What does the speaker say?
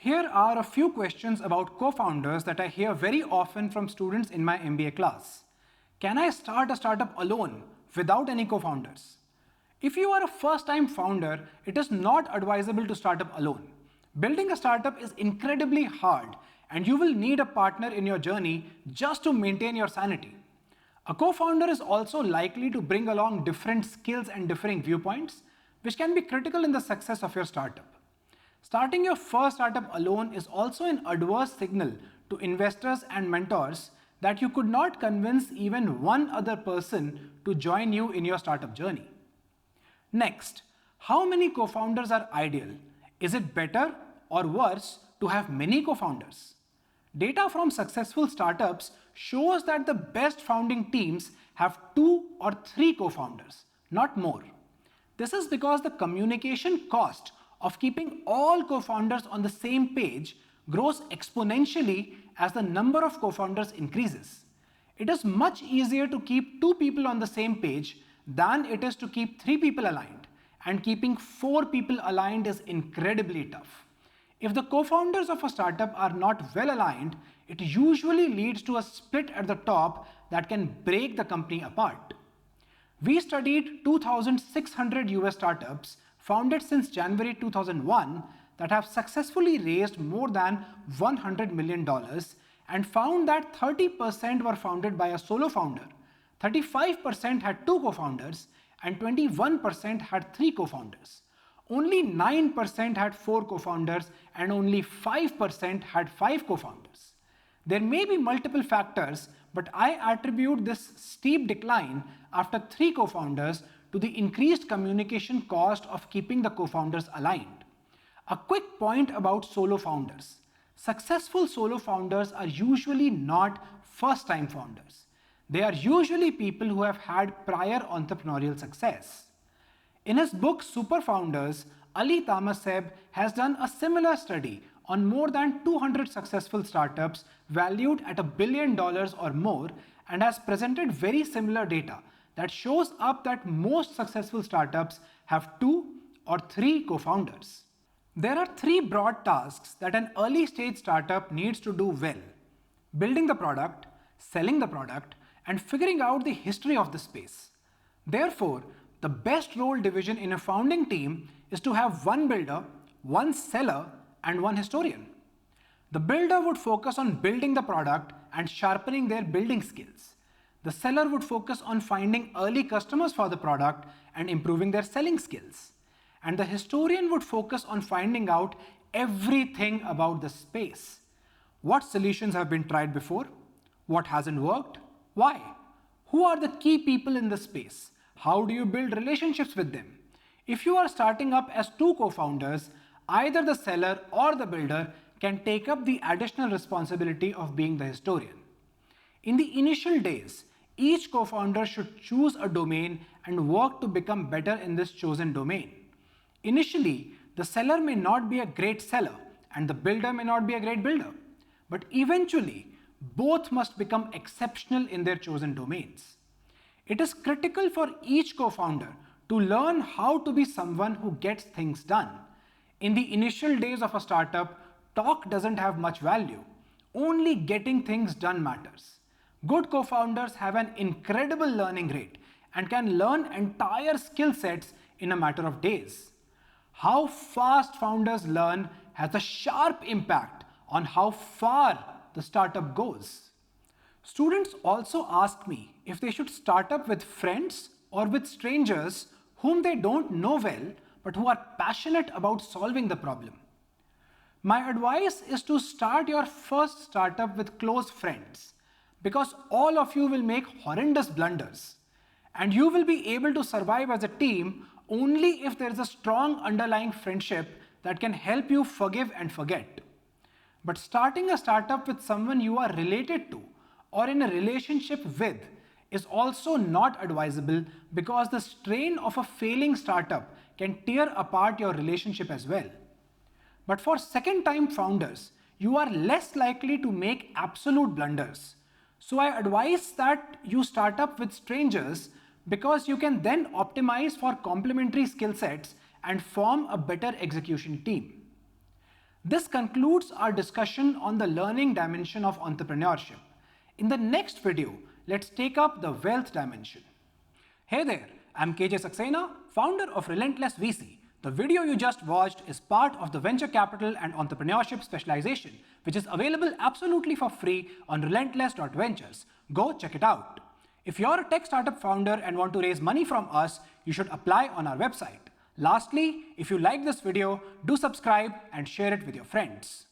Here are a few questions about co-founders that I hear very often from students in my MBA class. Can I start a startup alone without any co-founders? If you are a first-time founder, it is not advisable to start up alone. Building a startup is incredibly hard, and you will need a partner in your journey just to maintain your sanity. A co-founder is also likely to bring along different skills and differing viewpoints, which can be critical in the success of your startup. Starting your first startup alone is also an adverse signal to investors and mentors that you could not convince even one other person to join you in your startup journey. Next, how many co-founders are ideal? Is it better or worse to have many co-founders? Data from successful startups shows that the best founding teams have 2 or 3 co-founders, not more. This is because the communication cost of keeping all co-founders on the same page grows exponentially as the number of co-founders increases. It is much easier to keep 2 people on the same page than it is to keep 3 people aligned, and keeping 4 people aligned is incredibly tough. If the co-founders of a startup are not well aligned, it usually leads to a split at the top that can break the company apart. We studied 2,600 US startups founded since January 2001 that have successfully raised more than $100 million and found that 30% were founded by a solo founder, 35% had 2 co-founders, and 21% had 3 co-founders. Only 9% had 4 co-founders and only 5% had 5 co-founders. There may be multiple factors, but I attribute this steep decline after 3 co-founders to the increased communication cost of keeping the co-founders aligned. A quick point about solo founders. Successful solo founders are usually not first-time founders. They are usually people who have had prior entrepreneurial success. In his book Super Founders, Ali Tamaseb has done a similar study on more than 200 successful startups valued at $1 billion or more, and has presented very similar data that shows up that most successful startups have 2 or 3 co-founders. There are 3 broad tasks that an early stage startup needs to do well: building the product, selling the product, and figuring out the history of the space. Therefore, the best role division in a founding team is to have 1 builder, 1 seller, and 1 historian. The builder would focus on building the product and sharpening their building skills. The seller would focus on finding early customers for the product and improving their selling skills. And the historian would focus on finding out everything about the space. What solutions have been tried before? What hasn't worked? Why? Who are the key people in the space? How do you build relationships with them? If you are starting up as 2 co-founders, either the seller or the builder can take up the additional responsibility of being the historian. In the initial days, each co-founder should choose a domain and work to become better in this chosen domain. Initially, the seller may not be a great seller and the builder may not be a great builder, but eventually, both must become exceptional in their chosen domains. It is critical for each co-founder to learn how to be someone who gets things done. In the initial days of a startup, talk doesn't have much value. Only getting things done matters. Good co-founders have an incredible learning rate and can learn entire skill sets in a matter of days. How fast founders learn has a sharp impact on how far the startup goes. Students also ask me if they should start up with friends or with strangers whom they don't know well but who are passionate about solving the problem. My advice is to start your first startup with close friends, because all of you will make horrendous blunders, and you will be able to survive as a team only if there is a strong underlying friendship that can help you forgive and forget. But starting a startup with someone you are related to or in a relationship with is also not advisable, because the strain of a failing startup can tear apart your relationship as well. But for second-time founders, you are less likely to make absolute blunders. So I advise that you start up with strangers, because you can then optimize for complementary skill sets and form a better execution team. This concludes our discussion on the learning dimension of entrepreneurship. In the next video, let's take up the wealth dimension. Hey there, I'm KJ Saxena, founder of Relentless VC. The video you just watched is part of the Venture Capital and Entrepreneurship specialization, which is available absolutely for free on relentless.ventures. Go check it out. If you're a tech startup founder and want to raise money from us, you should apply on our website. Lastly, if you like this video, do subscribe and share it with your friends.